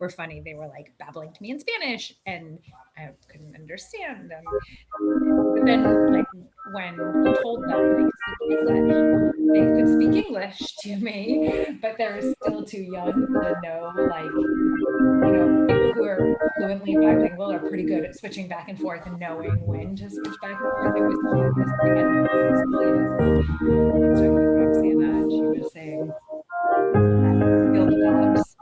were funny. They were like babbling to me in Spanish and I couldn't understand them. But then like when you told them they could speak English, they could speak English to me, but they're still too young to know, like, people who are fluently bilingual are pretty good at switching back and forth and knowing when to switch back and forth. It was the cutest thing. And I was talking with Roxana and she was saying that skill develops.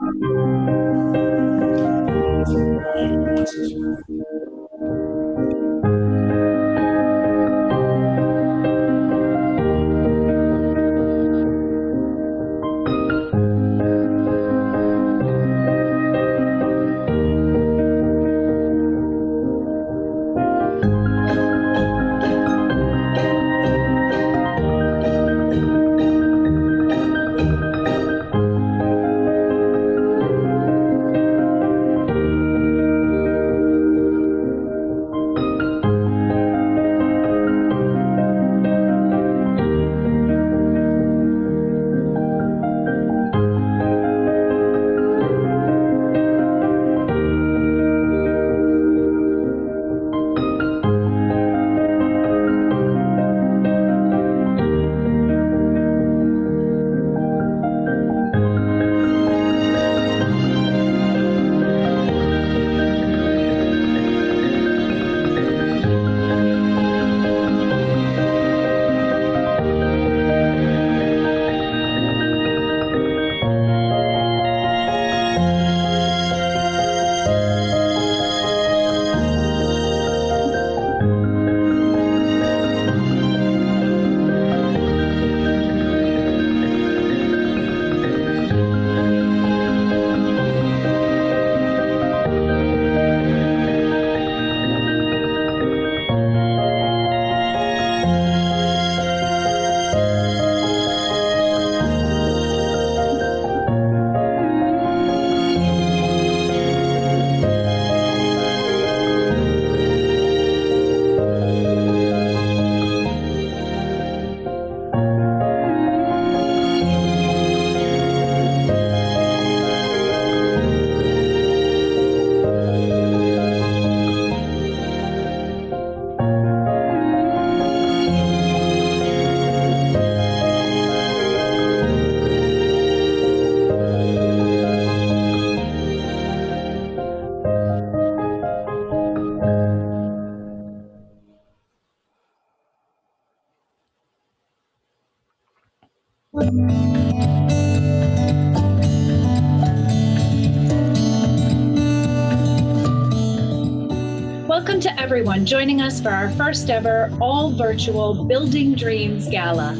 Welcome to everyone joining us for our first ever all virtual Building Dreams Gala.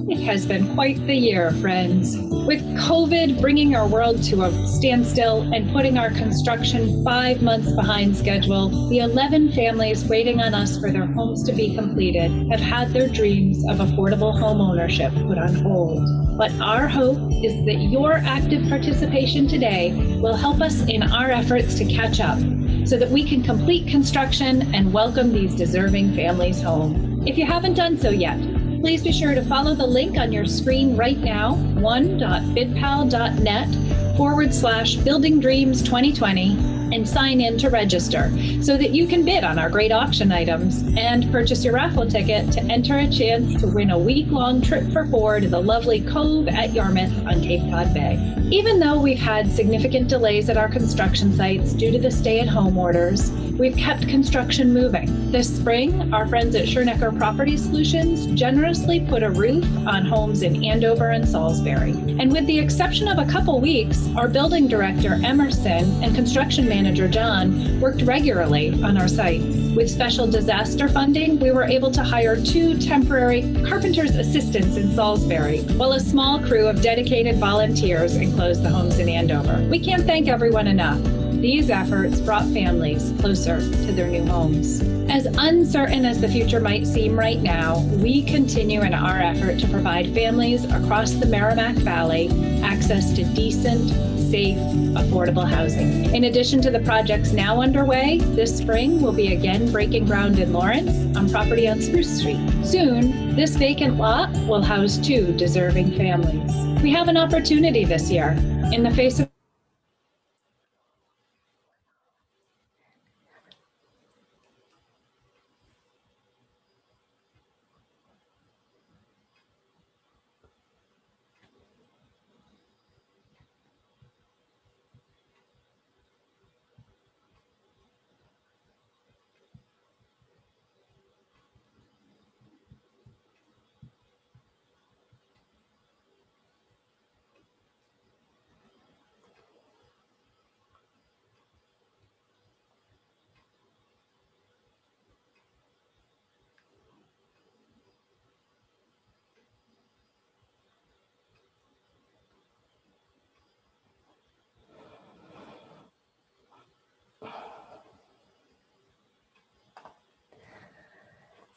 It has been quite the year, friends. With COVID bringing our world to a standstill and putting our construction 5 months behind schedule, the 11 families waiting on us for their homes to be completed have had their dreams of affordable home ownership put on hold. But our hope is that your active participation today will help us in our efforts to catch up so that we can complete construction and welcome these deserving families home. If you haven't done so yet, please be sure to follow the link on your screen right now, one.bidpal.net/buildingdreams2020, and sign in to register so that you can bid on our great auction items and purchase your raffle ticket to enter a chance to win a week-long trip for 4 to the lovely Cove at Yarmouth on Cape Cod Bay. Even though we've had significant delays at our construction sites due to the stay-at-home orders, we've kept construction moving. This spring, our friends at Schernecker Property Solutions generously put a roof on homes in Andover and Salisbury. And with the exception of a couple weeks, our building director, Emerson, and construction manager, John, worked regularly on our sites. With special disaster funding, we were able to hire 2 temporary carpenter's assistants in Salisbury, while a small crew of dedicated volunteers enclosed the homes in Andover. We can't thank everyone enough. These efforts brought families closer to their new homes. As uncertain as the future might seem right now, we continue in our effort to provide families across the Merrimack Valley access to decent, safe, affordable housing. In addition to the projects now underway, this spring we'll be again breaking ground in Lawrence on property on Spruce Street. Soon, this vacant lot will house 2 deserving families. We have an opportunity this year. In the face of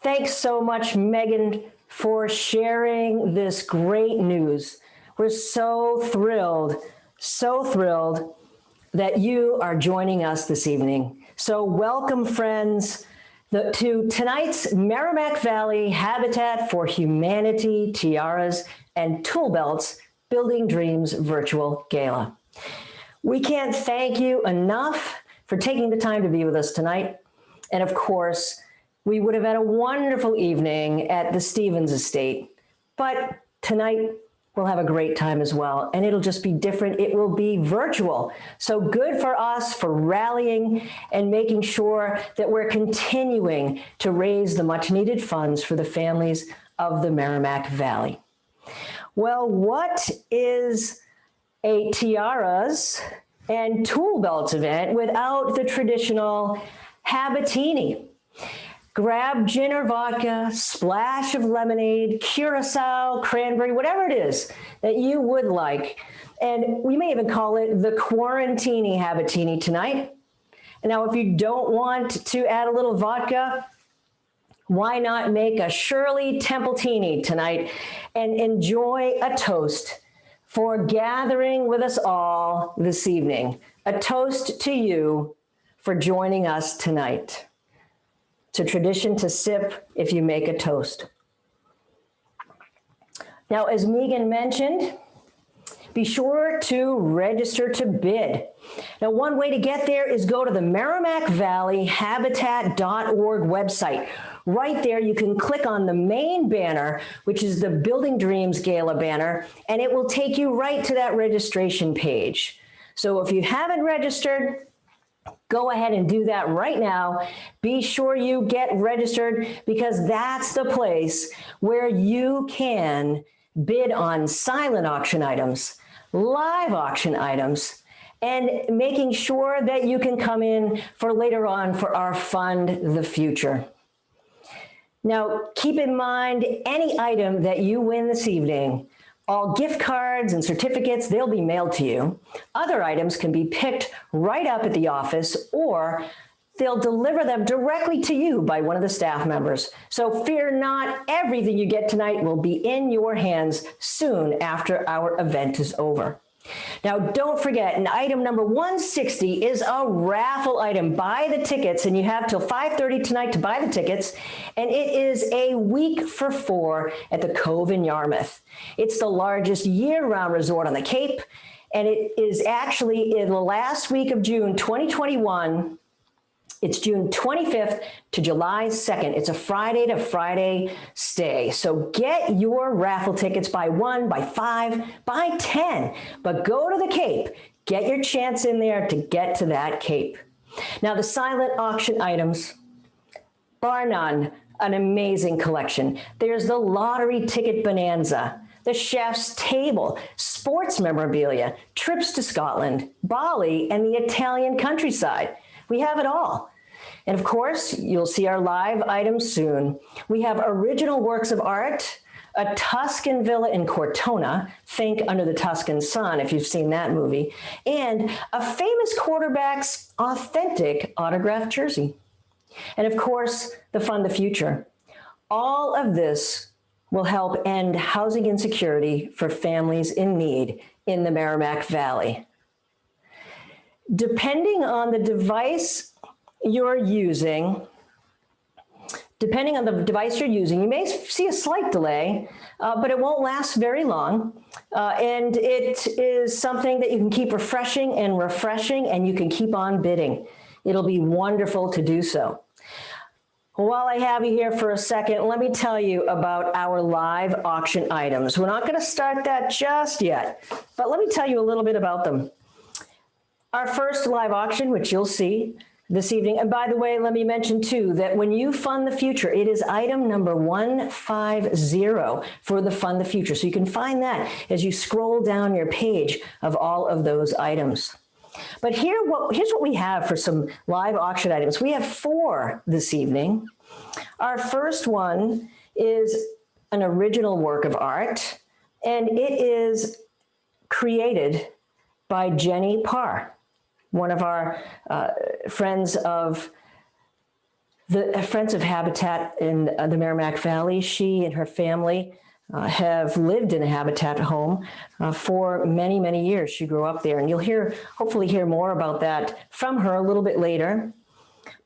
Thanks so much, Megan, for sharing this great news. We're so thrilled that you are joining us this evening. So welcome, friends, to tonight's Merrimack Valley Habitat for Humanity, Tiaras, and Toolbelts Building Dreams Virtual Gala. We can't thank you enough for taking the time to be with us tonight. And of course, we would have had a wonderful evening at the Stevens Estate, but tonight we'll have a great time as well, and it'll just be different. It will be virtual. So good for us for rallying and making sure that we're continuing to raise the much needed funds for the families of the Merrimack Valley. Well, what is a Tiaras and Toolbelts event without the traditional Habatini? Grab gin or vodka, splash of lemonade, curacao, cranberry, whatever it is that you would like. And we may even call it the Quarantini Habatini tonight. And now, if you don't want to add a little vodka, why not make a Shirley Templetini tonight and enjoy a toast for gathering with us all this evening. A toast to you for joining us tonight. It's a tradition to sip if you make a toast. Now, as Megan mentioned, be sure to register to bid. Now, one way to get there is go to the Merrimack Valley Habitat.org website. Right there, you can click on the main banner, which is the Building Dreams Gala banner, and it will take you right to that registration page. So if you haven't registered, go ahead and do that right now. Be sure you get registered, because that's the place where you can bid on silent auction items, live auction items, and making sure that you can come in for later on for our Fund the Future. Now, keep in mind, any item that you win this evening, all gift cards and certificates, they'll be mailed to you. Other items can be picked right up at the office, or they'll deliver them directly to you by one of the staff members. So fear not, everything you get tonight will be in your hands soon after our event is over. Now, don't forget, an item number 160 is a raffle item. Buy the tickets, and you have till 5:30 tonight to buy the tickets, and it is a week for 4 at the Cove in Yarmouth. It's the largest year-round resort on the Cape, and it is actually in the last week of June 2021. It's June 25th to July 2nd. It's a Friday to Friday stay. So get your raffle tickets. Buy 1, buy 5, buy 10, but go to the Cape. Get your chance in there to get to that Cape. Now, the silent auction items, bar none, an amazing collection. There's the lottery ticket bonanza, the chef's table, sports memorabilia, trips to Scotland, Bali, and the Italian countryside. We have it all. And of course, you'll see our live items soon. We have original works of art, a Tuscan villa in Cortona, think Under the Tuscan Sun if you've seen that movie, and a famous quarterback's authentic autographed jersey. And of course, the Fund the Future. All of this will help end housing insecurity for families in need in the Merrimack Valley. Depending on the device you're using, you may see a slight delay, but it won't last very long. And it is something that you can keep refreshing, and you can keep on bidding. It'll be wonderful to do so. While I have you here for a second, let me tell you about our live auction items. We're not going to start that just yet, but let me tell you a little bit about them. Our first live auction, which you'll see this evening, and by the way, let me mention too, that when you Fund the Future, it is item number 150 for the Fund the Future. So you can find that as you scroll down your page of all of those items. But here's what we have for some live auction items. We have 4 this evening. Our first one is an original work of art, and it is created by Jenny Parr, one of our friends of The Friends of Habitat in the Merrimack Valley, she and her family have lived in a Habitat home for many, many years. She grew up there, and you'll hopefully hear more about that from her a little bit later.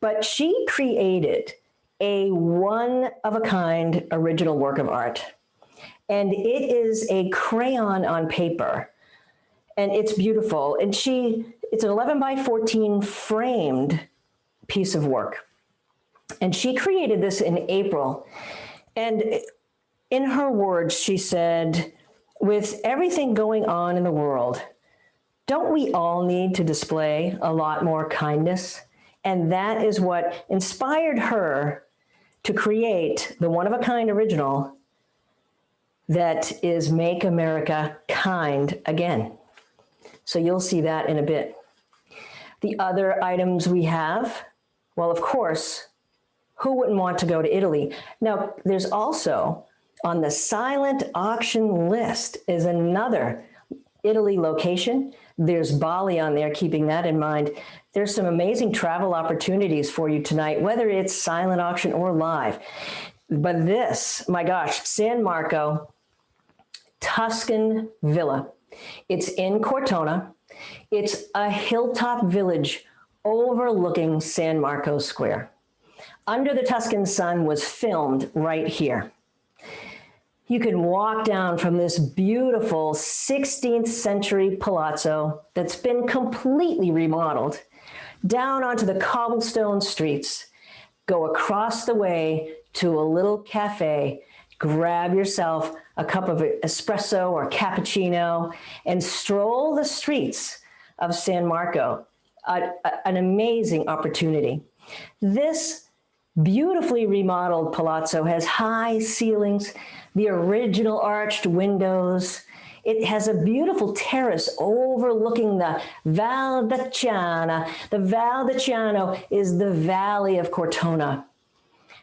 But she created a one-of-a-kind original work of art. And it is a crayon on paper, and it's beautiful. And it's an 11 by 14 framed piece of work. And she created this in April. And in her words, she said, with everything going on in the world, don't we all need to display a lot more kindness? And that is what inspired her to create the one-of-a-kind original that is Make America Kind Again. So you'll see that in a bit. The other items we have, well, of course, who wouldn't want to go to Italy? Now, there's also on the silent auction list is another Italy location. There's Bali on there, keeping that in mind. There's some amazing travel opportunities for you tonight, whether it's silent auction or live. But this, my gosh, San Marco, Tuscan Villa. It's in Cortona. It's a hilltop village overlooking San Marco Square. Under the Tuscan Sun was filmed right here. You can walk down from this beautiful 16th century palazzo that's been completely remodeled down onto the cobblestone streets, go across the way to a little cafe, grab yourself a cup of espresso or cappuccino, and stroll the streets of San Marco. An amazing opportunity. This beautifully remodeled palazzo has high ceilings, the original arched windows. It has a beautiful terrace overlooking the Val d'Acciano. The Val d'Acciano is the valley of Cortona.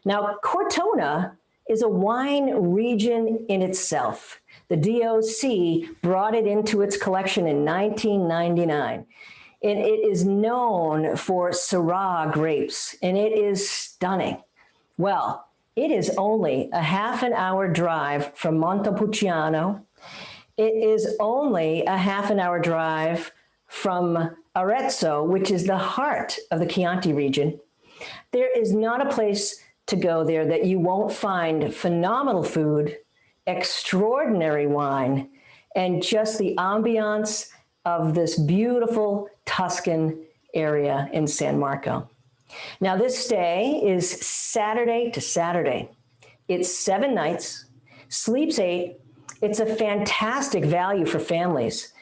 Now, Cortona is a wine region in itself. The DOC brought it into its collection in 1999. And it is known for Syrah grapes, and it is stunning. Well, it is only a half an hour drive from Montepulciano. It is only a half an hour drive from Arezzo, which is the heart of the Chianti region. There is not a place to go there that you won't find phenomenal food, extraordinary wine, and just the ambiance of this beautiful Tuscan area in San Marco. Now, this stay is Saturday to Saturday. It's 7 nights, sleeps 8. It's a fantastic value for families.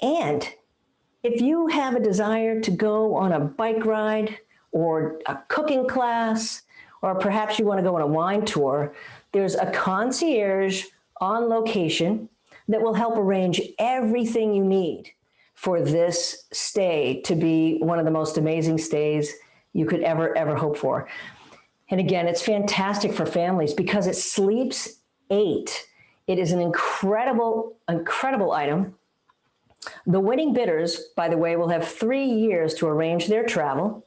And if you have a desire to go on a bike ride or a cooking class, or perhaps you want to go on a wine tour, there's a concierge on location that will help arrange everything you need for this stay to be one of the most amazing stays you could ever hope for. And again, it's fantastic for families because it sleeps 8. It is an incredible item. The winning bidders, by the way, will have 3 years to arrange their travel.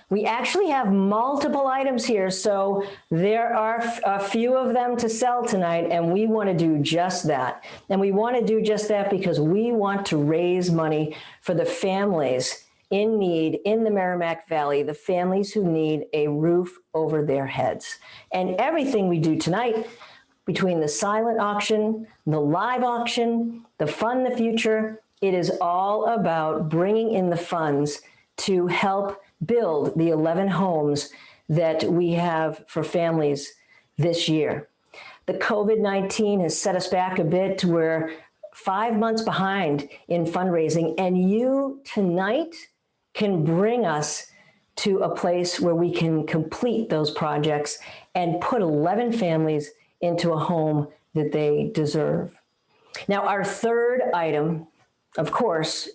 We actually have multiple items here, so there are a few of them to sell tonight, and we want to do just that. And we want to do just that because we want to raise money for the families in need in the Merrimack Valley, the families who need a roof over their heads. And everything we do tonight, between the silent auction, the live auction, the Fund the Future, it is all about bringing in the funds to help build the 11 homes that we have for families this year. The COVID-19 has set us back a bit to where 5 months behind in fundraising, and you tonight can bring us to a place where we can complete those projects and put 11 families into a home that they deserve. Now, our third item, of course,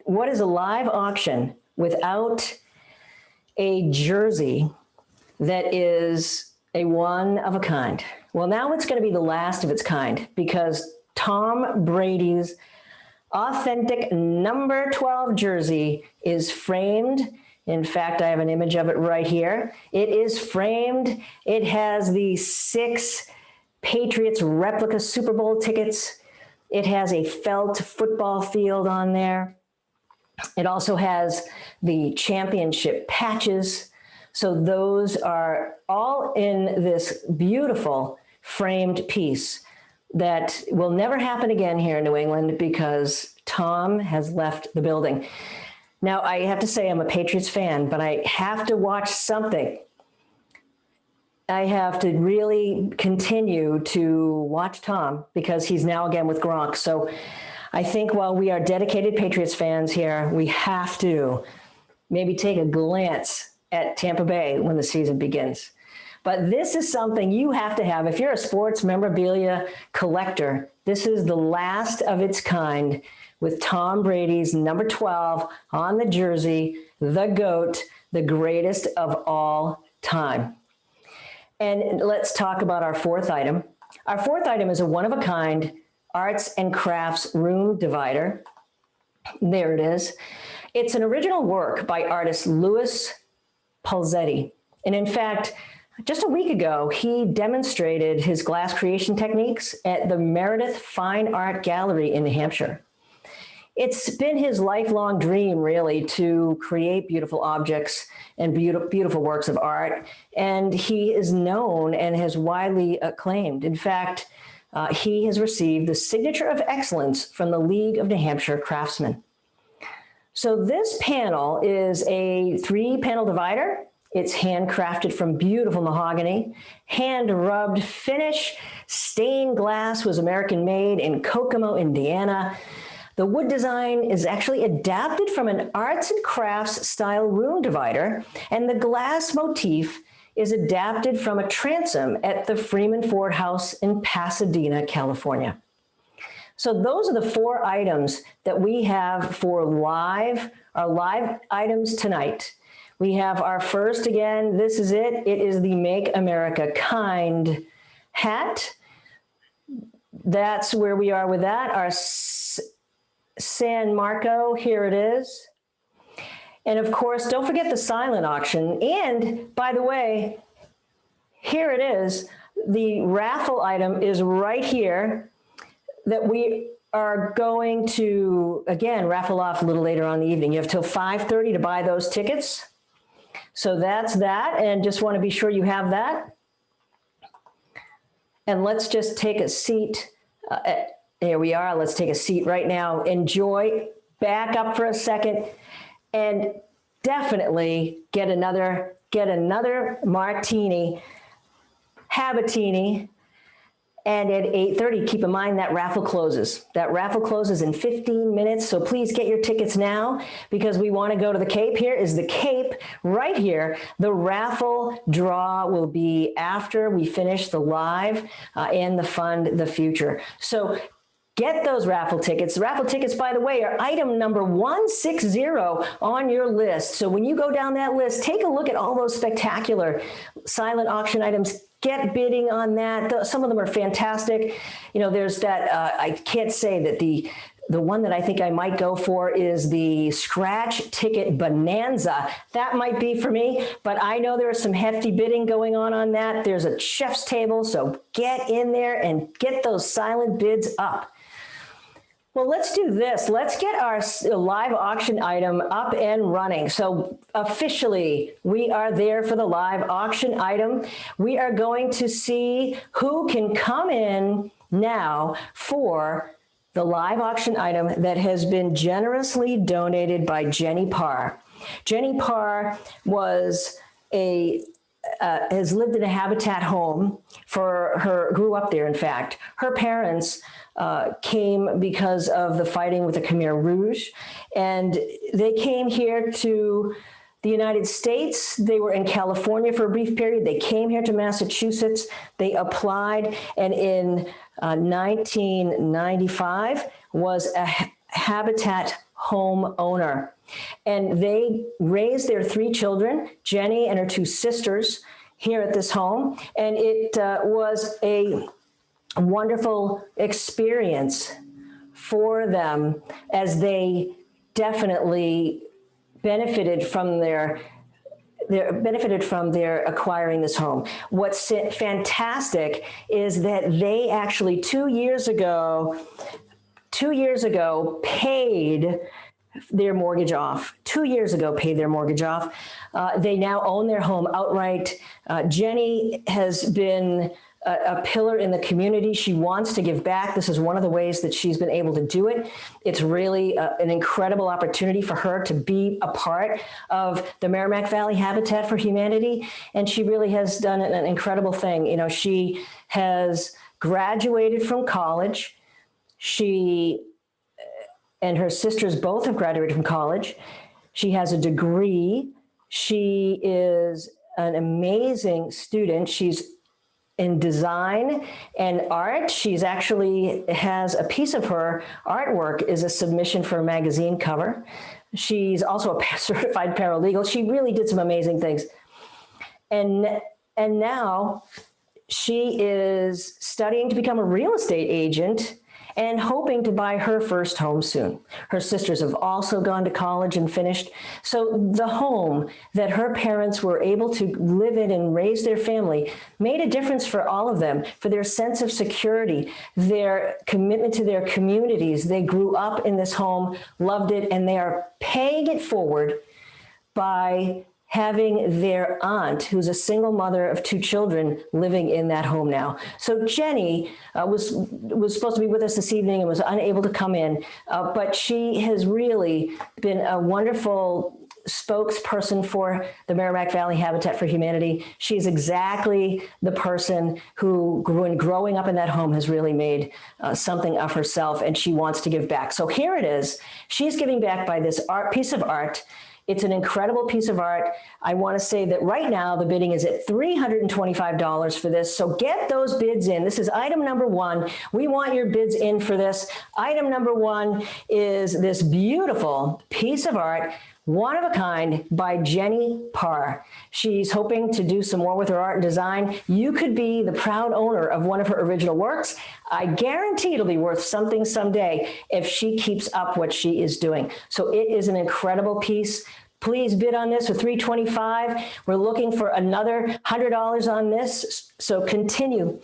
what is a live auction without a jersey that is a one of a kind? Well, now it's going to be the last of its kind because Tom Brady's authentic number 12 jersey is framed In fact, I have an image of it right here. It is framed. It has the 6 Patriots replica Super Bowl tickets. It has a felt football field on there. It also has the championship patches. So those are all in this beautiful framed piece that will never happen again here in New England because Tom has left the building. Now, I have to say I'm a Patriots fan, but I have to watch something. I have to really continue to watch Tom because he's now again with Gronk. So I think while we are dedicated Patriots fans here, we have to maybe take a glance at Tampa Bay when the season begins. But this is something you have to have. If you're a sports memorabilia collector, this is the last of its kind with Tom Brady's number 12 on the jersey, the GOAT, the greatest of all time. And let's talk about our 4th item. Our 4th item is a one-of-a-kind arts and crafts room divider. There it is. It's an original work by artist Louis Pulzetti. And in fact, just a week ago, he demonstrated his glass creation techniques at the Meredith Fine Art Gallery in New Hampshire. It's been his lifelong dream, really, to create beautiful objects and beautiful works of art. And he is known and has widely acclaimed. In fact, he has received the Signature of Excellence from the League of New Hampshire Craftsmen. So this panel is a 3-panel divider. It's handcrafted from beautiful mahogany, hand-rubbed finish. Stained glass was American made in Kokomo, Indiana. The wood design is actually adapted from an arts and crafts style room divider, and the glass motif is adapted from a transom at the Freeman Ford House in Pasadena, California. So those are the 4 items that we have for our live items tonight. We have our first, again, this is it. It is the Make America Kind hat. That's where we are with that. Our San Marco, here it is. And of course, don't forget the silent auction. And by the way, here it is. The raffle item is right here that we are going to, again, raffle off a little later on in the evening. You have till 5:30 to buy those tickets. So that's that. And just want to be sure you have that. And let's just take a seat. Here we are. Let's take a seat right now. Enjoy. Back up for a second. And definitely get another martini, Habatini. And at 8:30, keep in mind that raffle closes. That raffle closes in 15 minutes. So please get your tickets now because we want to go to the Cape. Here is the Cape right here. The raffle draw will be after we finish the live and the Fund the Future. So get those raffle tickets. The raffle tickets, by the way, are item number 160 on your list. So when you go down that list, take a look at all those spectacular silent auction items. Get bidding on that. Some of them are fantastic. You know, there's that, I can't say that the one that I think I might go for is the scratch ticket bonanza. That might be for me, but I know there is some hefty bidding going on that. There's a chef's table, so get in there and get those silent bids up. Well, let's do this. Let's get our live auction item up and running. So officially, we are there for the live auction item. We are going to see who can come in now for the live auction item that has been generously donated by Jenny Parr. Jenny Parr was has lived in a Habitat home grew up there, in fact. Her parents came because of the fighting with the Khmer Rouge, and they came here to the United States. They were in California for a brief period. They came here to Massachusetts. They applied, and in 1995 was a Habitat homeowner. And they raised their 3 children, Jenny and her 2 sisters, here at this home. And it was a wonderful experience for them as they definitely benefited from their acquiring this home. What's fantastic is that they actually 2 years ago paid their mortgage off. 2 years ago paid their mortgage off. They now own their home outright. Jenny has been a pillar in the community. She wants to give back. This is one of the ways that she's been able to do it. It's really an incredible opportunity for her to be a part of the Merrimack Valley Habitat for Humanity. And she really has done an incredible thing. You know, she has graduated from college. She and her sisters both have graduated from college. She has a degree. She is an amazing student. She's in design and art. She's actually has a piece of her artwork is a submission for a magazine cover. She's also a certified paralegal. She really did some amazing things. And now she is studying to become a real estate agent and hoping to buy her first home soon. Her sisters have also gone to college and finished. So the home that her parents were able to live in and raise their family made a difference for all of them, for their sense of security, their commitment to their communities. They grew up in this home, loved it, and they are paying it forward by having their aunt, who's a single mother of 2 children, living in that home now. So Jenny was supposed to be with us this evening and was unable to come in, but she has really been a wonderful spokesperson for the Merrimack Valley Habitat for Humanity. She's exactly the person who, growing up in that home, has really made something of herself, and she wants to give back. So here it is. She's giving back by this piece of art. It's an incredible piece of art. I want to say that right now the bidding is at $325 for this. So get those bids in. This is item number 1. We want your bids in for this. Item number 1 is this beautiful piece of art, one of a kind, by Jenny Parr. She's hoping to do some more with her art and design. You could be the proud owner of one of her original works. I guarantee it'll be worth something someday if she keeps up what she is doing. So it is an incredible piece. Please bid on this for $325. We're looking for another $100 on this. So continue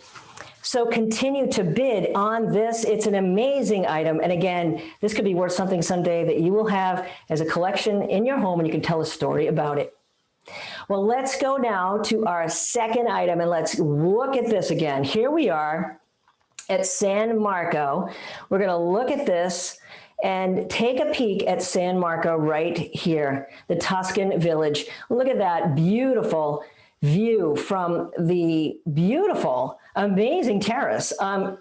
to bid on this. It's an amazing item. And again, this could be worth something someday that you will have as a collection in your home, and you can tell a story about it. Well, let's go now to our second item, and let's look at this again. Here we are at San Marco. We're going to look at this and take a peek at San Marco right here, the Tuscan Village. Look at that beautiful view from the beautiful, amazing terrace.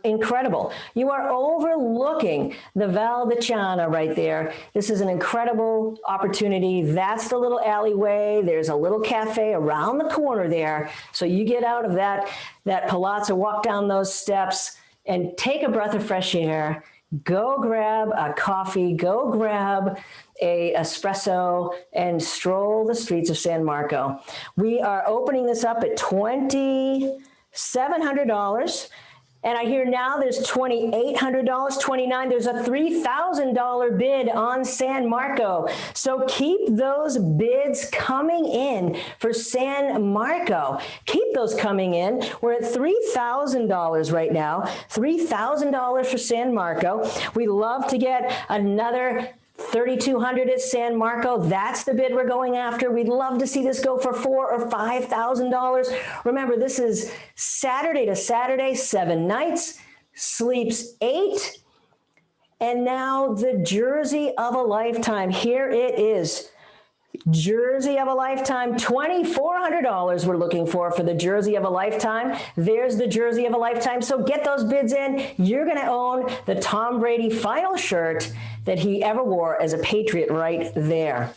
Incredible. You are overlooking the Val di Chiana right there. This is an incredible opportunity. That's the little alleyway. There's a little cafe around the corner there. So you get out of that palazzo, walk down those steps, and take a breath of fresh air. Go grab a coffee, go grab a espresso, and stroll the streets of San Marco. We are opening this up at $2,700. And I hear now there's $2,800, $2,900. There's a $3,000 bid on San Marco. So keep those bids coming in for San Marco. Keep those coming in. We're at $3,000 right now. $3,000 for San Marco. We love to get another $3,200 at San Marco. That's the bid we're going after. We'd love to see this go for $4,000 or $5,000. Remember, this is Saturday to Saturday, 7 nights, sleeps 8. And now the jersey of a lifetime. Here it is. Jersey of a lifetime, $2,400 we're looking for the jersey of a lifetime. There's the jersey of a lifetime. So get those bids in. You're going to own the Tom Brady final shirt that he ever wore as a Patriot right there.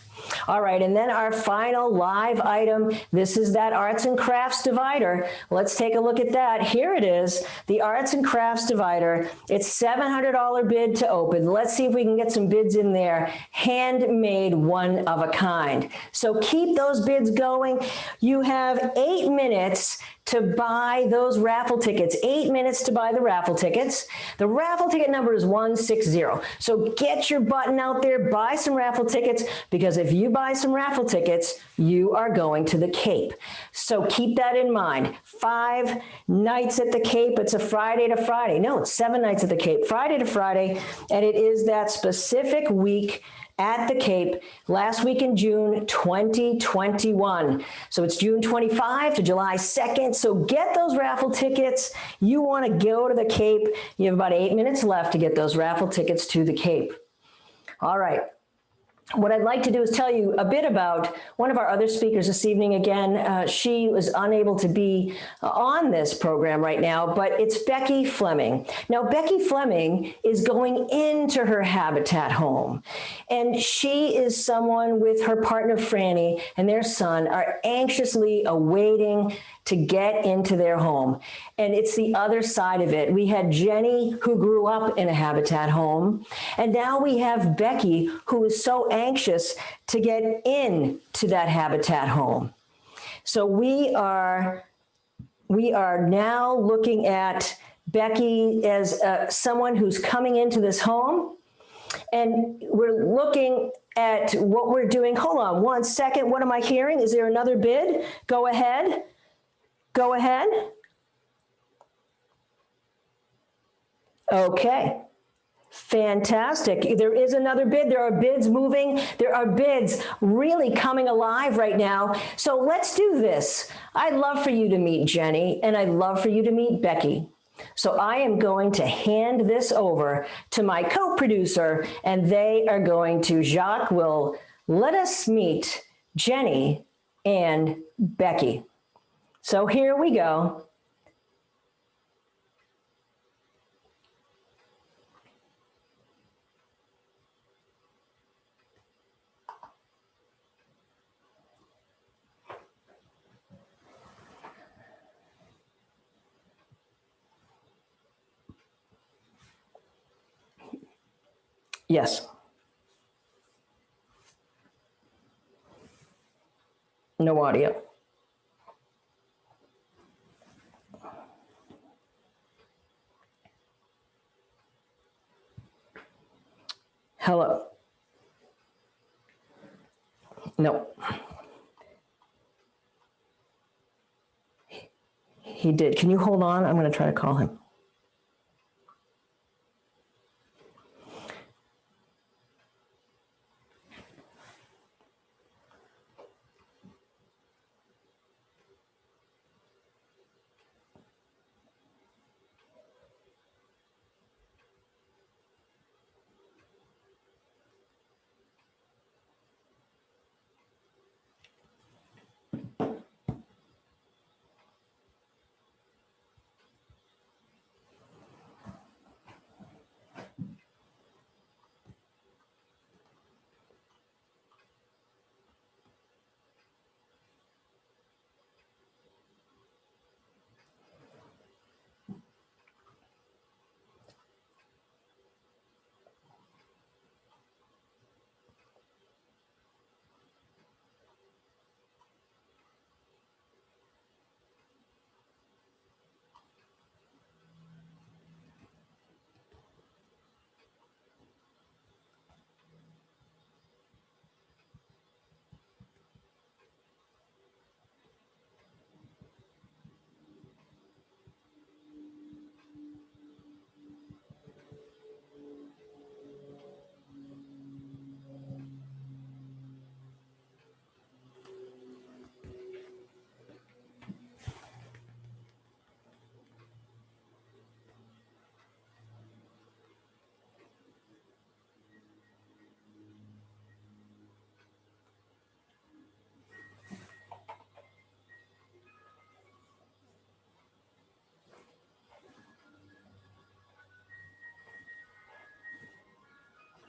All right, and then our final live item. This is that arts and crafts divider. Let's take a look at that. Here it is, the arts and crafts divider. It's $700 bid to open. Let's see if we can get some bids in there. Handmade, one of a kind. So keep those bids going. You have 8 minutes to buy those raffle tickets. 8 minutes to buy the raffle tickets. The raffle ticket number is 160. So get your button out there, buy some raffle tickets, because if you buy some raffle tickets, you are going to the Cape. So keep that in mind. 5 nights at the Cape. It's a Friday to Friday. No, it's 7 nights at the Cape, Friday to Friday. And it is that specific week at the Cape, last week in June 2021. So it's June 25 to July 2nd. So get those raffle tickets. You want to go to the Cape. You have about 8 minutes left to get those raffle tickets to the Cape. All right. What I'd like to do is tell you a bit about one of our other speakers this evening. Again, she was unable to be on this program right now, but it's Becky Fleming. Now, Becky Fleming is going into her Habitat home, and she is someone with her partner, Franny, and their son are anxiously awaiting to get into their home. And it's the other side of it. We had Jenny, who grew up in a Habitat home, and now we have Becky, who is so anxious to get into that Habitat home. So we are now looking at Becky as someone who's coming into this home, and we're looking at what we're doing. Hold on one second. What am I hearing? Is there another bid? Go ahead. Go ahead. Okay. Fantastic. There is another bid. There are bids moving. There are bids really coming alive right now. So let's do this. I'd love for you to meet Jenny, and I'd love for you to meet Becky. So I am going to hand this over to my co-producer, and they are going to, Jacques will let us meet Jenny and Becky. So here we go. Yes. No audio. Hello. No. He did. Can you hold on? I'm going to try to call him.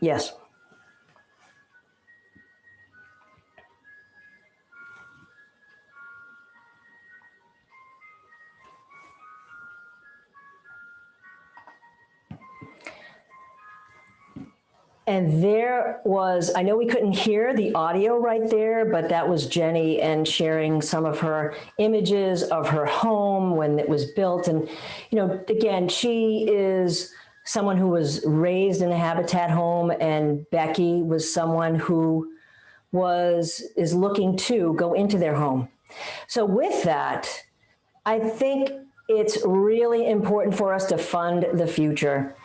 Yes. And there was, I know we couldn't hear the audio right there, but that was Jenny and sharing some of her images of her home when it was built. And, you know, again, she is someone who was raised in a Habitat home, and Becky was someone who is looking to go into their home. So with that, I think it's really important for us to fund the future.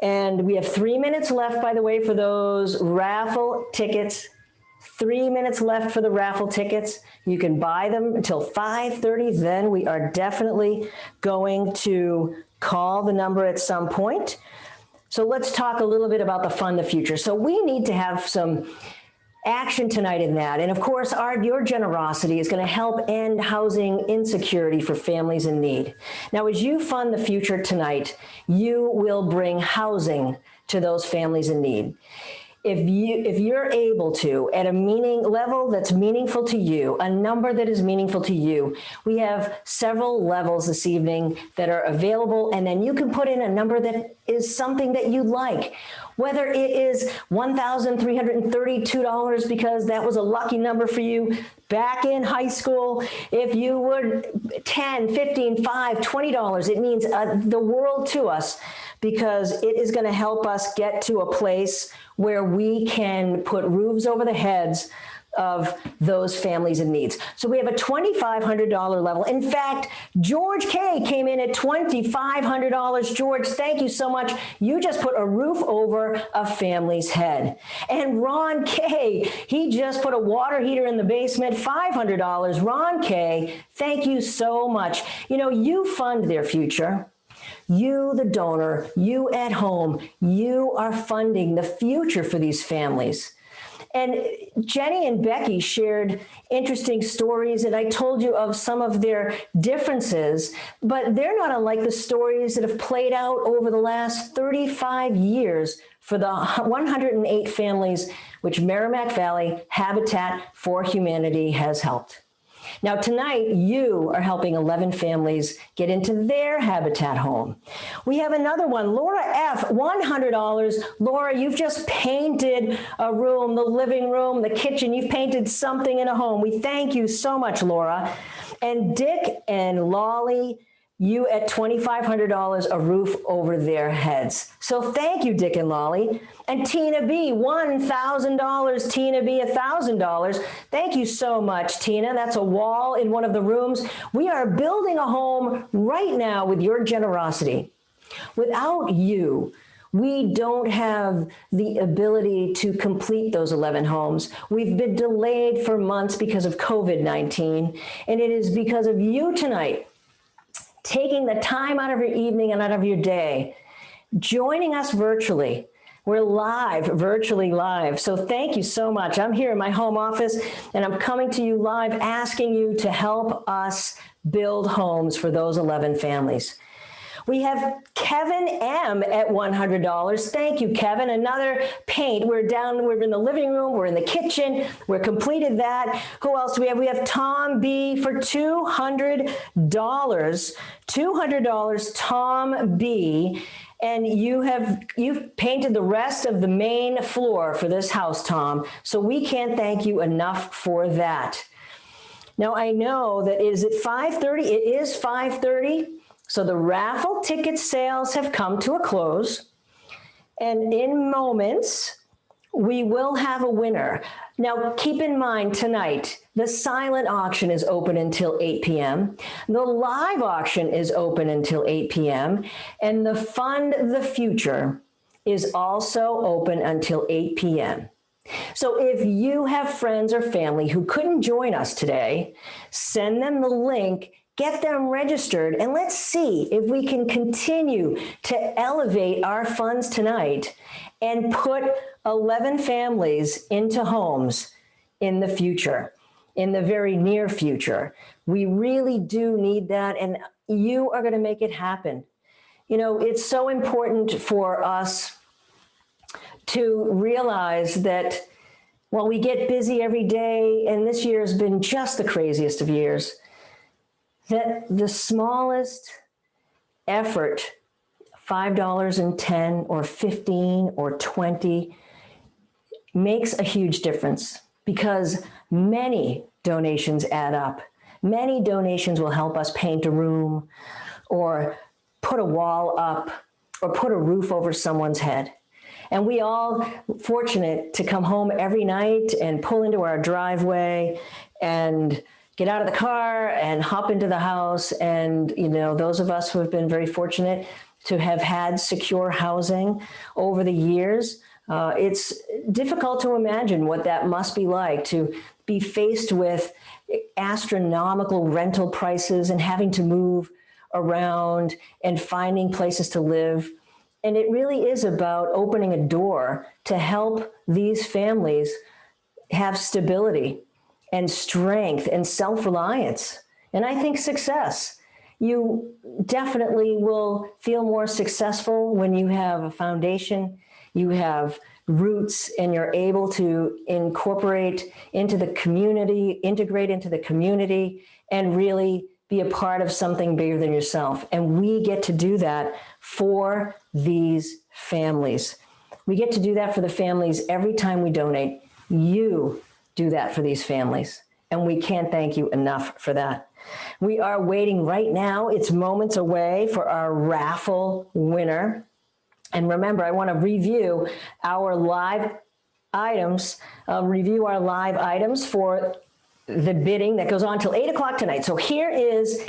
And we have 3 minutes left, by the way, for those raffle tickets. 3 minutes left for the raffle tickets. You can buy them until 5:30. Then we are definitely going to call the number at some point. So let's talk a little bit about the Fund the Future. So we need to have some action tonight in that. And of course, your generosity is going to help end housing insecurity for families in need. Now, as you fund the future tonight, you will bring housing to those families in need. If you're able to, at a level that's meaningful to you, a number that is meaningful to you, we have several levels this evening that are available, and then you can put in a number that is something that you like. Whether it is $1,332 because that was a lucky number for you back in high school, if you would $10, $15, $5, $20, it means the world to us, because it is going to help us get to a place where we can put roofs over the heads of those families in needs. So we have a $2,500 level. In fact, George K came in at $2,500. George, thank you so much. You just put a roof over a family's head. And Ron K, he just put a water heater in the basement, $500. Ron K, thank you so much. You know, you fund their future. You, the donor, you at home, you are funding the future for these families. And Jenny and Becky shared interesting stories, and I told you of some of their differences, but they're not unlike the stories that have played out over the last 35 years for the 108 families which Merrimack Valley Habitat for Humanity has helped. Now, tonight, you are helping 11 families get into their Habitat home. We have another one, Laura F., $100. Laura, you've just painted a room, the living room, the kitchen. You've painted something in a home. We thank you so much, Laura. And Dick and Lolly, you at $2,500, a roof over their heads. So thank you, Dick and Lolly. And Tina B, $1,000. Tina B, $1,000. Thank you so much, Tina. That's a wall in one of the rooms. We are building a home right now with your generosity. Without you, we don't have the ability to complete those 11 homes. We've been delayed for months because of COVID-19, and it is because of you tonight, taking the time out of your evening and out of your day, joining us virtually. We're live, virtually live. So thank you so much. I'm here in my home office, and I'm coming to you live, asking you to help us build homes for those 11 families. We have Kevin M at $100. Thank you, Kevin. Another paint. We're in the living room, we're in the kitchen, we're completed that. Who else do we have? We have Tom B for $200. $200, Tom B. And you've painted the rest of the main floor for this house, Tom. So we can't thank you enough for that. Now I know that is it 5:30? It is 5:30. So the raffle ticket sales have come to a close, and in moments, we will have a winner. Now, keep in mind tonight, the silent auction is open until 8 p.m. The live auction is open until 8 p.m. And the Fund the Future is also open until 8 p.m. So if you have friends or family who couldn't join us today, send them the link, get them registered, and let's see if we can continue to elevate our funds tonight and put 11 families into homes in the future, in the very near future. We really do need that, and you are going to make it happen. You know, it's so important for us to realize that while we get busy every day, and this year has been just the craziest of years, that the smallest effort $5.10 or 15 or 20 makes a huge difference, because many donations add up. Many donations will help us paint a room or put a wall up or put a roof over someone's head. And we all fortunate to come home every night and pull into our driveway and get out of the car and hop into the house. And, you know, those of us who have been very fortunate to have had secure housing over the years, it's difficult to imagine what that must be like, to be faced with astronomical rental prices and having to move around and finding places to live. And it really is about opening a door to help these families have stability and strength and self-reliance. And I think success. You definitely will feel more successful when you have a foundation, you have roots, and you're able to incorporate into the community, integrate into the community, and really be a part of something bigger than yourself. And we get to do that for these families. We get to do that for the families every time we donate. You do that for these families, and we can't thank you enough for that. We are waiting right now. It's moments away for our raffle winner. And remember, I want to review our live items, for the bidding that goes on till 8 o'clock tonight. So here is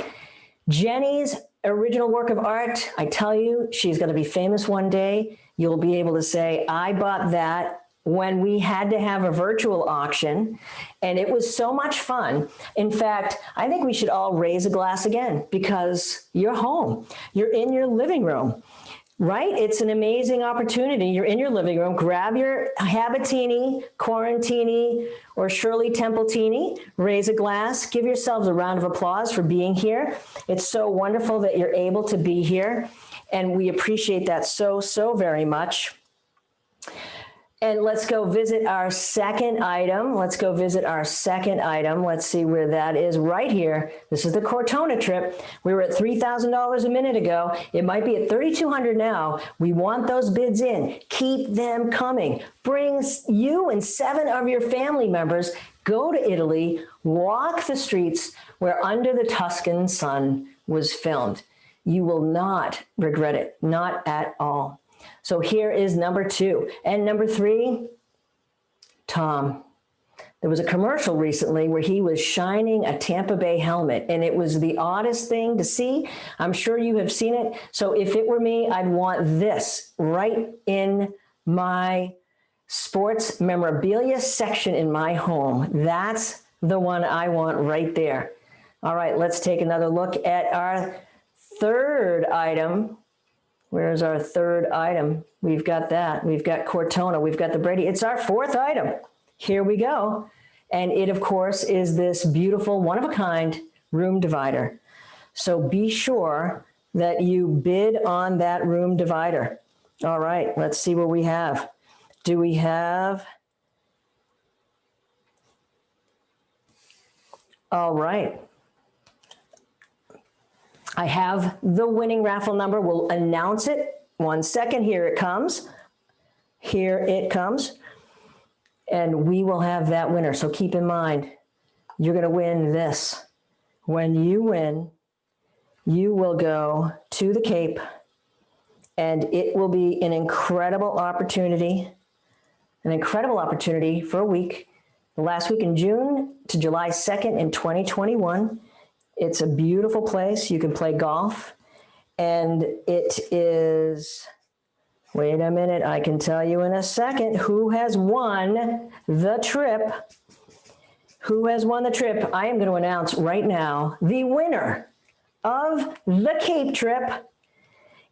Jenny's original work of art. I tell you, she's going to be famous one day. You'll be able to say, I bought that when we had to have a virtual auction, and it was so much fun. In fact, I think we should all raise a glass again, because you're home. You're in your living room, right? It's an amazing opportunity. You're in your living room. Grab your Habatini, Quarantini, or Shirley Templetini. Raise a glass. Give yourselves a round of applause for being here. It's so wonderful that you're able to be here, and we appreciate that so, so very much. And let's go visit our second item. Let's see where that is, right here. This is the Cortona trip. We were at $3,000 a minute ago. It might be at $3,200 now. We want those bids in. Keep them coming. Bring you and 7 of your family members. Go to Italy. Walk the streets where Under the Tuscan Sun was filmed. You will not regret it. Not at all. So here is number 2. And number 3, Tom. There was a commercial recently where he was shining a Tampa Bay helmet, and it was the oddest thing to see. I'm sure you have seen it. So if it were me, I'd want this right in my sports memorabilia section in my home. That's the one I want right there. All right, let's take another look at our third item. Where's our third item? We've got that. We've got Cortona. We've got the Brady. It's our fourth item. Here we go. And it, of course, is this beautiful, one-of-a-kind room divider. So be sure that you bid on that room divider. All right, let's see what we have. Do we have? All right. I have the winning raffle number. We'll announce it. 1 second. Here it comes. Here it comes. And we will have that winner. So keep in mind, you're going to win this. When you win, you will go to the Cape, and it will be an incredible opportunity for a week, the last week in June to July 2nd in 2021. It's a beautiful place. You can play golf, and it is, wait a minute, I can tell you in a second who has won the trip. Who has won the trip? I am going to announce right now the winner of the Cape trip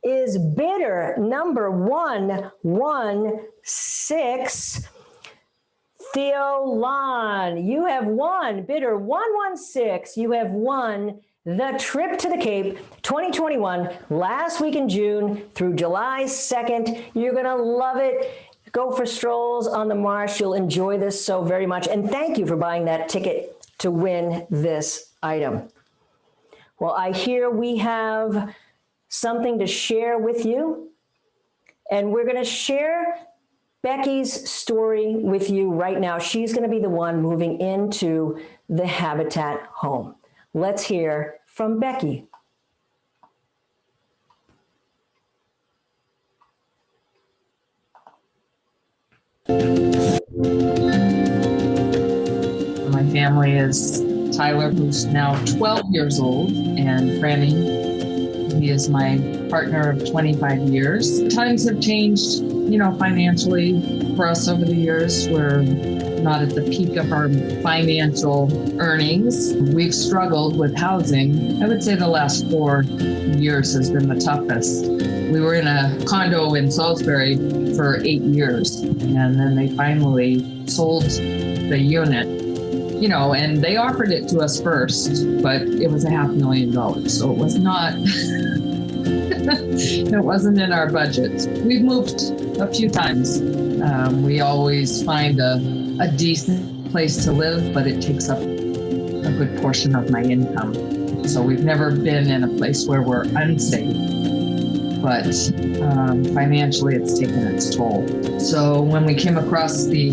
is bidder number 116, Theo Lon. You have won, bidder 116. You have won the trip to the Cape 2021, last week in June through July 2nd. You're going to love it. Go for strolls on the marsh. You'll enjoy this so very much. And thank you for buying that ticket to win this item. Well, I hear we have something to share with you. And we're going to share Becky's story with you right now. She's going to be the one moving into the Habitat home. Let's hear from Becky. My family is Tyler, who's now 12 years old, and Franny. He is my partner of 25 years. Times have changed, financially for us over the years. We're not at the peak of our financial earnings. We've struggled with housing. I would say the last 4 years has been the toughest. We were in a condo in Salisbury for 8 years, and then they finally sold the unit. And they offered it to us first, but it was $500,000. So it was not, it wasn't in our budget. We've moved a few times. We always find a decent place to live, but it takes up a good portion of my income. So we've never been in a place where we're unsafe, but financially it's taken its toll. So when we came across the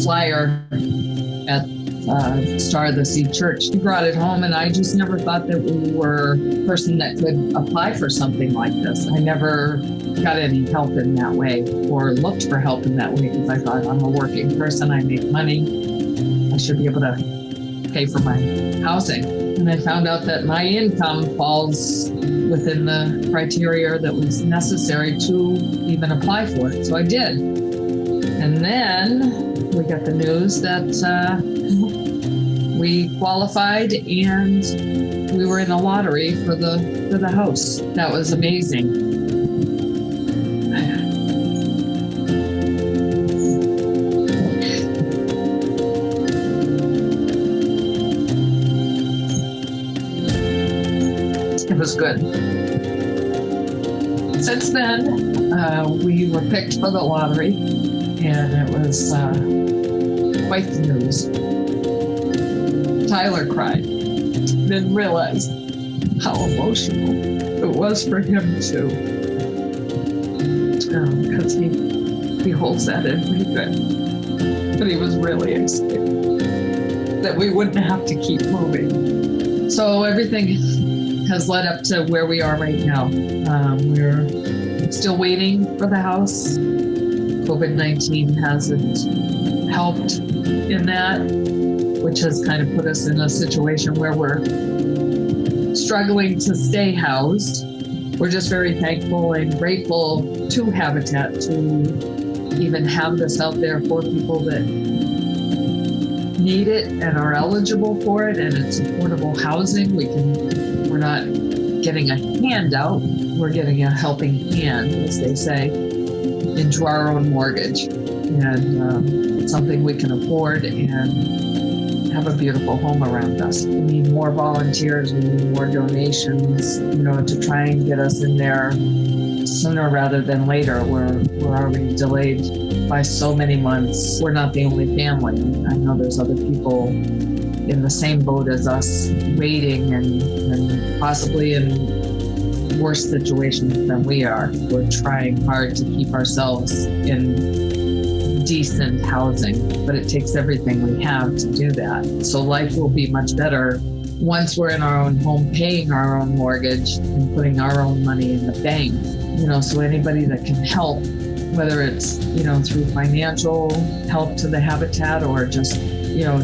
flyer at Star of the Sea Church, we brought it home, and I just never thought that we were a person that could apply for something like this. I never got any help in that way or looked for help in that way, because I thought, I'm a working person, I make money, I should be able to pay for my housing. And I found out that my income falls within the criteria that was necessary to even apply for it. So I did. And then we got the news that we qualified and we were in the lottery for the house. That was amazing. It was good. Since then, we were picked for the lottery, and it was quite the news. Tyler cried, then realized how emotional it was for him too, because he holds that in pretty good. But he was really excited that we wouldn't have to keep moving. So everything has led up to where we are right now. We're still waiting for the house. COVID-19 hasn't helped in that, which has kind of put us in a situation where we're struggling to stay housed. We're just very thankful and grateful to Habitat to even have this out there for people that need it and are eligible for it, and it's affordable housing. We're not getting a handout, we're getting a helping hand, as they say, into our own mortgage, and something we can afford and have a beautiful home around us. We need more volunteers, we need more donations, to try and get us in there sooner rather than later. We're already delayed by so many months. We're not the only family. I know there's other people in the same boat as us, waiting and possibly in worse situations than we are. We're trying hard to keep ourselves in decent housing, but it takes everything we have to do that. So life will be much better once we're in our own home, paying our own mortgage and putting our own money in the bank. So anybody that can help, whether it's, through financial help to the Habitat or just,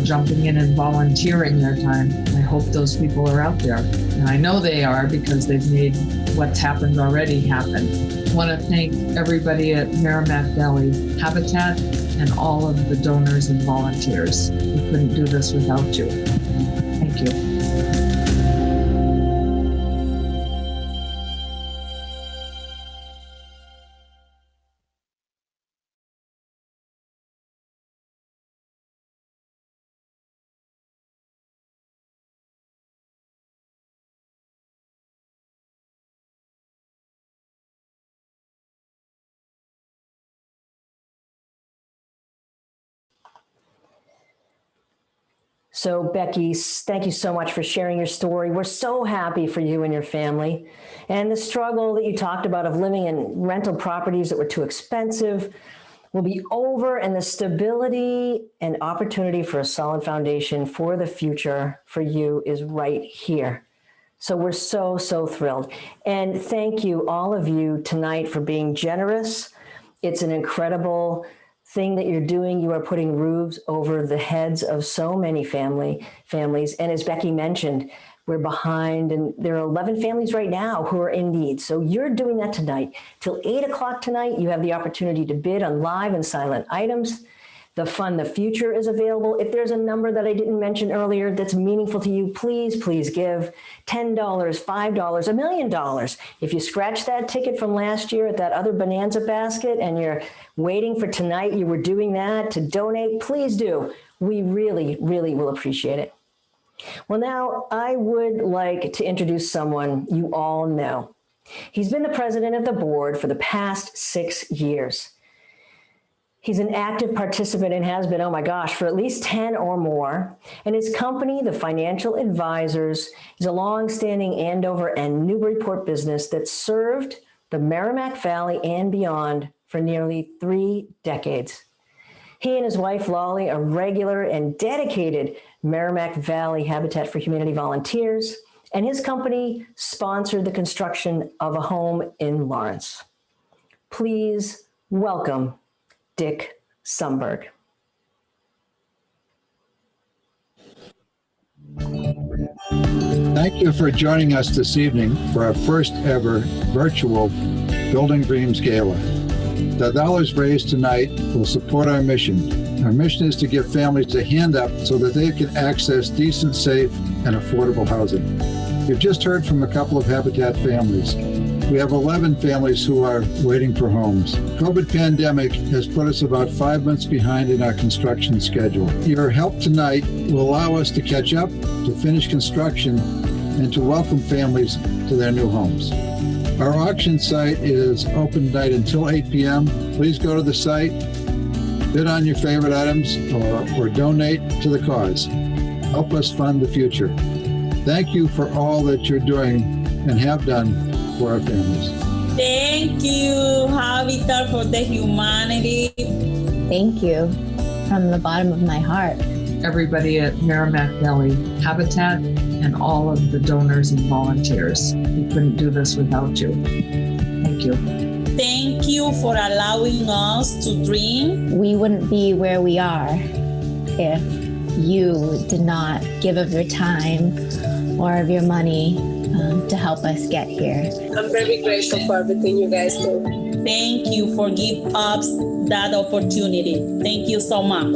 jumping in and volunteering their time. I hope those people are out there. And I know they are, because they've made what's happened already happen. I want to thank everybody at Merrimack Valley Habitat and all of the donors and volunteers. We couldn't do this without you. Thank you. So Becky, thank you so much for sharing your story. We're so happy for you and your family. And the struggle that you talked about of living in rental properties that were too expensive will be over, and the stability and opportunity for a solid foundation for the future for you is right here. So we're so, so thrilled. And thank you, all of you tonight, for being generous. It's an incredible thing that you're doing. You are putting roofs over the heads of so many families. And as Becky mentioned, we're behind, and there are 11 families right now who are in need. So you're doing that tonight. Till 8 o'clock tonight, you have the opportunity to bid on live and silent items. The Fund the Future is available. If there's a number that I didn't mention earlier that's meaningful to you, please give $10, $5, $1 million. If you scratch that ticket from last year at that other Bonanza basket and you're waiting for tonight, you were doing that to donate, please do. We really, really will appreciate it. Well, now I would like to introduce someone you all know. He's been the president of the board for the past 6 years. He's an active participant and has been, oh my gosh, for at least 10 or more. And his company, the Financial Advisors, is a longstanding Andover and Newburyport business that served the Merrimack Valley and beyond for nearly 3 decades. He and his wife, Lolly, are regular and dedicated Merrimack Valley Habitat for Humanity volunteers, and his company sponsored the construction of a home in Lawrence. Please welcome Dick Sumberg. Thank you for joining us this evening for our first ever virtual Building Dreams Gala. The dollars raised tonight will support our mission. Our mission is to give families a hand up so that they can access decent, safe, and affordable housing. You've just heard from a couple of Habitat families. We have 11 families who are waiting for homes. COVID pandemic has put us about 5 months behind in our construction schedule. Your help tonight will allow us to catch up, to finish construction, and to welcome families to their new homes. Our auction site is open tonight until 8 p.m. Please go to the site, bid on your favorite items, or donate to the cause. Help us fund the future. Thank you for all that you're doing and have done for our families. Thank you, Habitat for the Humanity. Thank you from the bottom of my heart. Everybody at Merrimack Valley Habitat and all of the donors and volunteers. We couldn't do this without you. Thank you. Thank you for allowing us to dream. We wouldn't be where we are if you did not give of your time or of your money to help us get here. I'm very grateful for everything you guys do. Thank you for giving us that opportunity. Thank you so much.